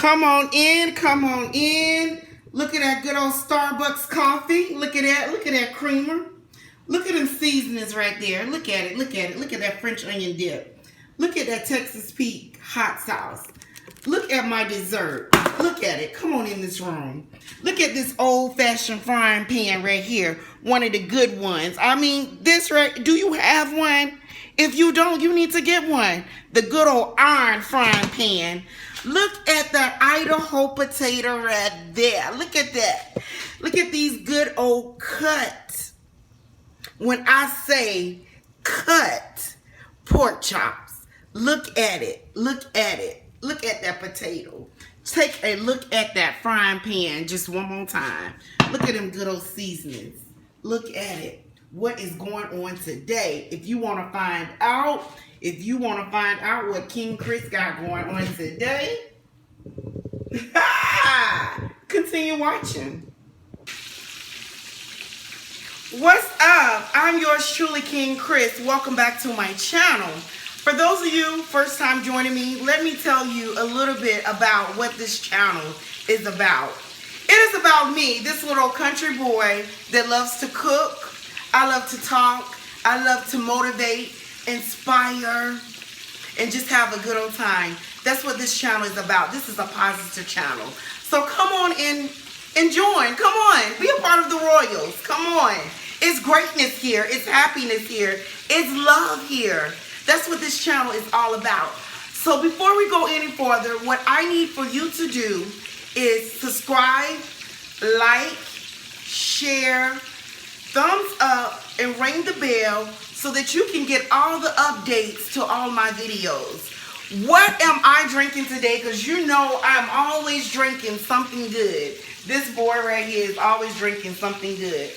Come on in, come on in. Look at that good old Starbucks coffee. Look at that creamer. Look at them seasonings right there. Look at it, look at it. Look at that French onion dip. Look at that Texas Pete hot sauce. Look at my dessert. Look at it. Come on in this room. Look at this old-fashioned frying pan right here. One of the good ones. I mean, this right, do you have one? If you don't, you need to get one. The good old iron frying pan. Look at that Idaho potato right there. Look at that. Look at these good old cut. When I say cut pork chops, look at it. Look at it. Look at that potato. Take a look at that frying pan just one more time. Look at them good old seasonings. Look at it. What is going on today? If you want to find out, what King Chris got going on today, continue watching. What's up? I'm yours truly, King Chris. Welcome back to my channel. For those of you first time joining me, let me tell you a little bit about what this channel is about. It is about me, this little country boy that loves to cook. I love to talk. I love to motivate, inspire, and just have a good old time. That's what this channel is about. This is a positive channel. So come on in and join. Come on. Be a part of the Royals. Come on. It's greatness here. It's happiness here. It's love here. That's what this channel is all about. So before we go any further, what I need for you to do is subscribe, like, share, thumbs up, and ring the bell so that you can get all the updates to all my videos. What am I drinking today? Because you know I'm always drinking something good. This boy right here is always drinking something good.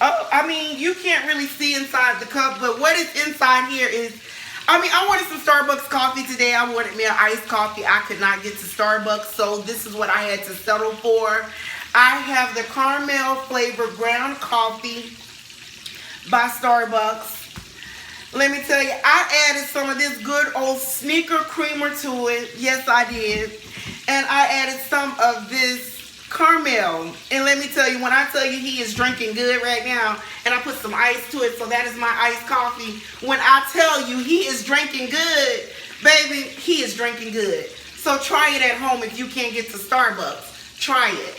Oh, I mean, you can't really see inside the cup, but what is inside here is, I wanted some Starbucks coffee today. I wanted me an iced coffee. I could not get to Starbucks, so this is what I had to settle for. I have the caramel flavored ground coffee by Starbucks. Let me tell you, I added some of this good old sneaker creamer to it. Yes, I did. And I added some of this caramel. And let me tell you, when I tell you he is drinking good right now, and I put some ice to it, so that is my iced coffee. When I tell you he is drinking good, baby, he is drinking good. So try it at home if you can't get to Starbucks. Try it.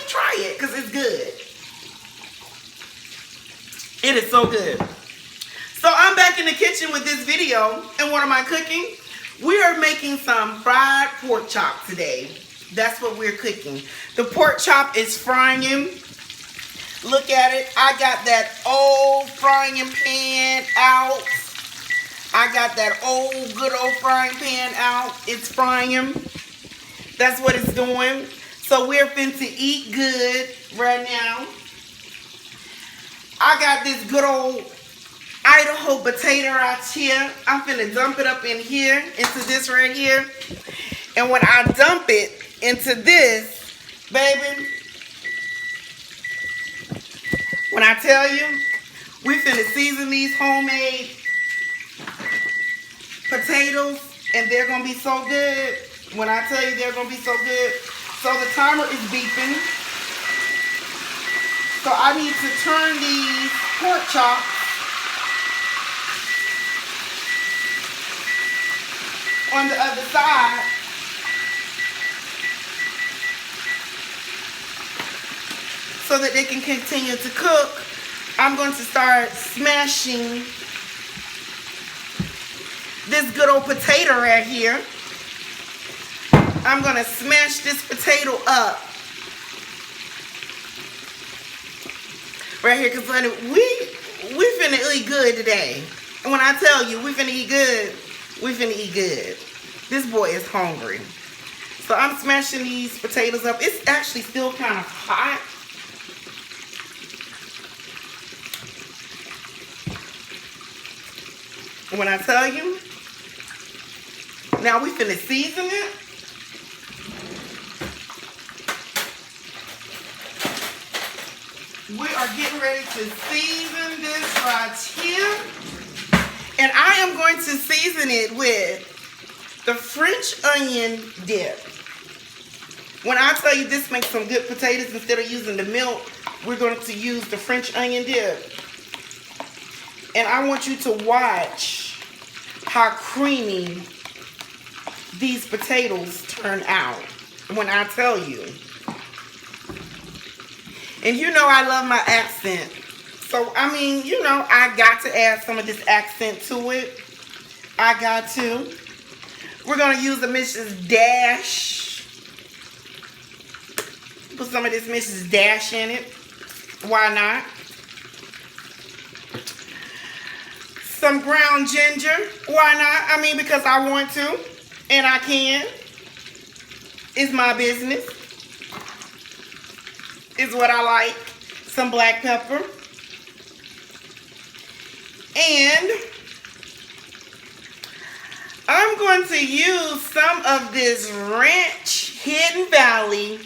Try it, because it's good. It is so good. So I'm back in the kitchen with this video, and what am I cooking? We are making some fried pork chop today. That's what we're cooking. The pork chop is frying. Look at it. I got that old frying pan out. I got that old, good old frying pan out. It's frying. That's what it's doing. So we're finna eat good right now. I got this good old Idaho potato right here. I'm finna dump it up in here, into this right here. And when I dump it into this, baby, when I tell you, we finna season these homemade potatoes, and they're gonna be so good. When I tell you they're gonna be so good. So the timer is beeping. So I need to turn these pork chops on the other side. So that they can continue to cook. I'm going to start smashing this good old potato right here. I'm going to smash this potato up. Right here, because honey, we finna eat good today. And when I tell you we finna eat good, we finna eat good. This boy is hungry. So I'm smashing these potatoes up. It's actually still kind of hot. When I tell you, now we finna season it. We are getting ready to season this right here. And I am going to season it with the French onion dip. When I tell you this makes some good potatoes, instead of using the milk, we're going to use the French onion dip. And I want you to watch how creamy these potatoes turn out when I tell you. And you know I love my accent. So, I mean, you know, I got to add some of this accent to it. I got to. We're going to use the Mrs. Dash. Put some of this Mrs. Dash in it. Why not? Some ground ginger. Why not? I mean, because I want to. And I can. It's my business. It's what I like. Some black pepper. And I'm going to use some of this ranch Hidden Valley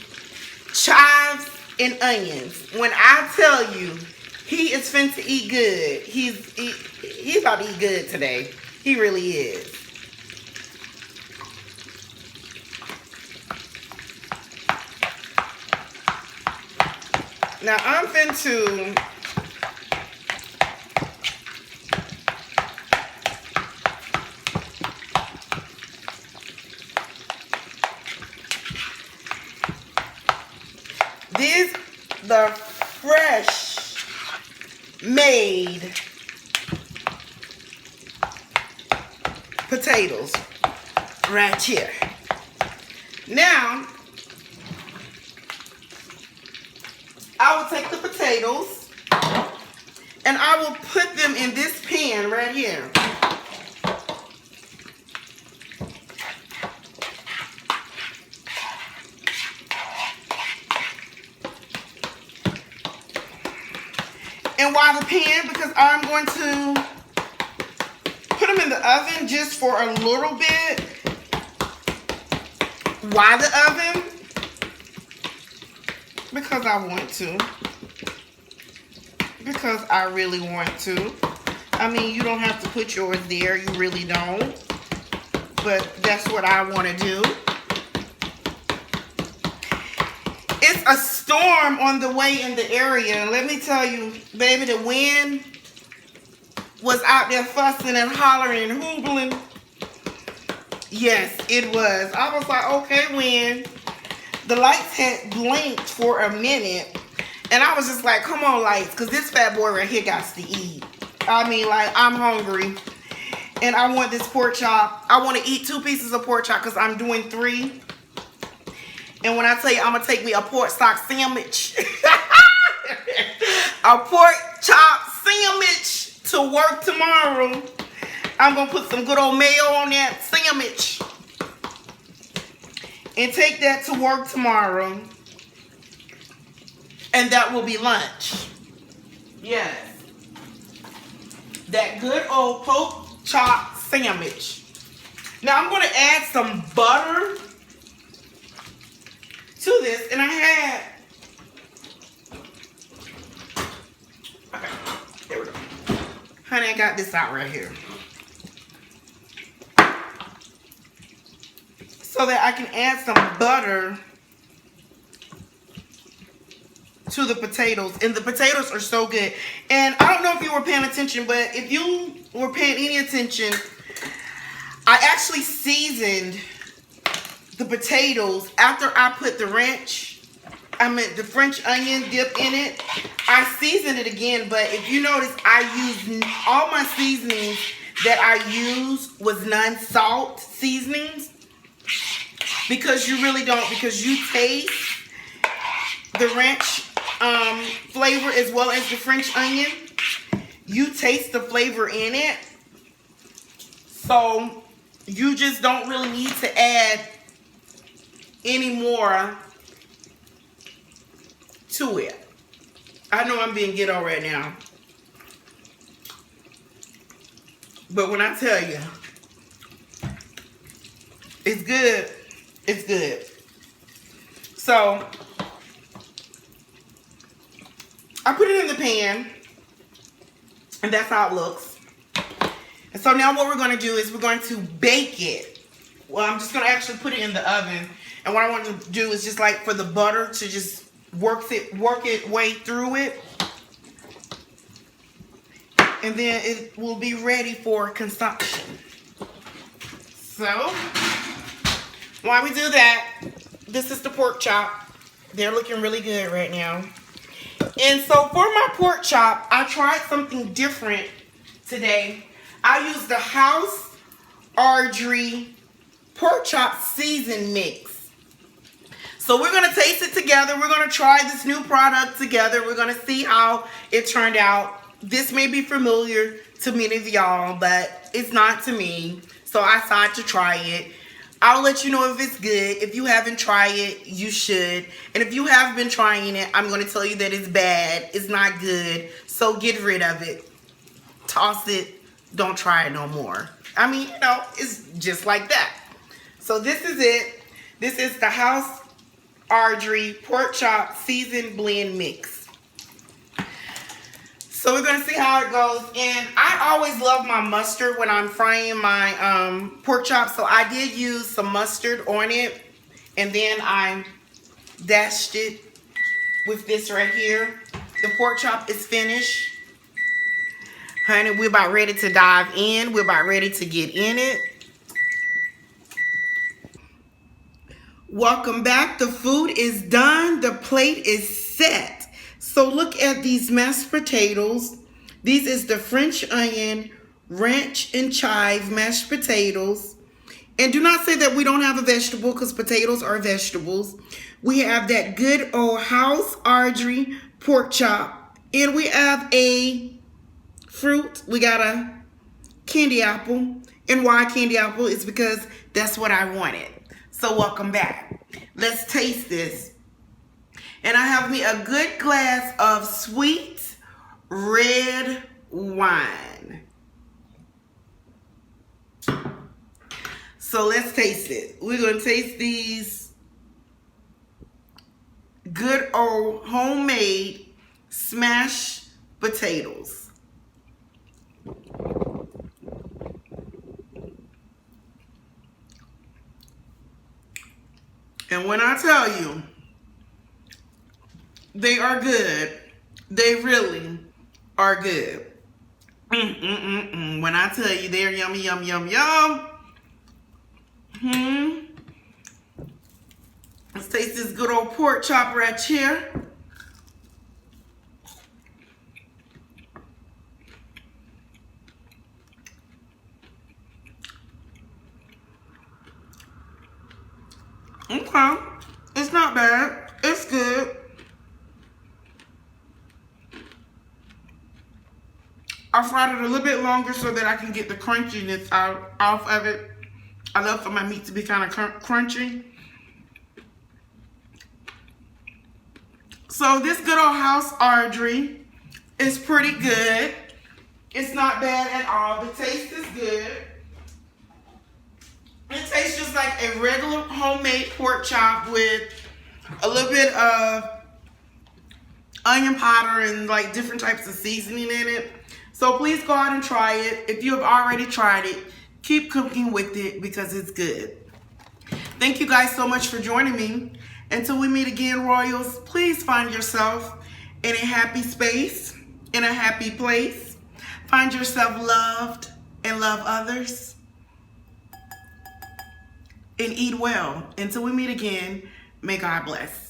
chives and onions. When I tell you, he is finna eat good. He's about to eat good today. He really is. Now I'm finna the fresh made potatoes right here. Now I will take the potatoes and I will put them in this pan right here. And why the pan? Because I'm going to put them in the oven just for a little bit. Why the oven? Because I want to. Because I really want to. I mean, you don't have to put yours there. You really don't. But that's what I want to do. It's a storm on the way in the area. Let me tell you, baby, the wind was out there fussing and hollering and hoobling. Yes, it was. I was like, okay, wind. The lights had blinked for a minute. And I was just like, come on, lights. Because this fat boy right here got to eat. I mean, like, I'm hungry. And I want this pork chop. I want to eat 2 pieces of pork chop because I'm doing 3. And when I tell you I'm going to take me a pork stock sandwich, a pork chop sandwich to work tomorrow. I'm going to put some good old mayo on that sandwich and take that to work tomorrow. And that will be lunch. Yes. That good old pork chop sandwich. Now I'm going to add some butter to this, and I had, okay, there we go. Honey, I got this out right here. So that I can add some butter to the potatoes. And the potatoes are so good. And I don't know if you were paying attention, but if you were paying any attention, I actually seasoned the potatoes after I put the the French onion dip in it. I seasoned it again, but if you notice, I used all my seasonings that I used was non-salt seasonings, because you really don't, because you taste the ranch flavor as well as the French onion. You taste the flavor in it, so you just don't really need to add any more to it. I know I'm being ghetto right now, but when I tell you it's good, it's good. So I put it in the pan, and that's how it looks. And so now what we're going to do is we're going to bake it Well, I'm just gonna actually put it in the oven. And what I want to do is just like for the butter to just work it way through it. And then it will be ready for consumption. So, while we do that, this is the pork chop. They're looking really good right now. And so for my pork chop, I tried something different today. I used the House Autry pork chop season mix. So we're going to taste it together. We're going to try this new product together. We're going to see how it turned out. This may be familiar to many of y'all, but it's not to me. So I decided to try it. I'll let you know if it's good. If you haven't tried it, you should. And if you have been trying it, I'm going to tell you that it's bad. It's not good. So get rid of it. Toss it. Don't try it no more. I mean, you know, it's just like that. So this is it. This is the House Autry pork chop seasoned blend mix. So we're going to see how it goes. And I always love my mustard when I'm frying my pork chop. So I did use some mustard on it. And then I dashed it with this right here. The pork chop is finished. Honey, we're about ready to dive in. We're about ready to get in it. Welcome back. The food is done. The plate is set. So look at these mashed potatoes. These is the French onion, ranch and chive mashed potatoes. And do not say that we don't have a vegetable, because potatoes are vegetables. We have that good old House Autry pork chop. And we have a fruit. We got a candy apple. And why candy apple? It's because that's what I wanted. So welcome back. Let's taste this. And I have me a good glass of sweet red wine. So let's taste it. We're going to taste these good old homemade smashed potatoes. And when I tell you, they are good. They really are good. When I tell you they're yummy, yum, yum, yum. Let's taste this good old pork chop right here. Okay. It's not bad. It's good. I fried it a little bit longer so that I can get the crunchiness off of it. I love for my meat to be kind of crunchy. So this good old House Autry is pretty good. It's not bad at all. The taste is good. It tastes just like a regular homemade pork chop with a little bit of onion powder and like different types of seasoning in it. So please go out and try it. If you have already tried it, keep cooking with it because it's good. Thank you guys so much for joining me. Until we meet again, Royals, please find yourself in a happy space, in a happy place. Find yourself loved and love others. And eat well. Until we meet again, may God bless.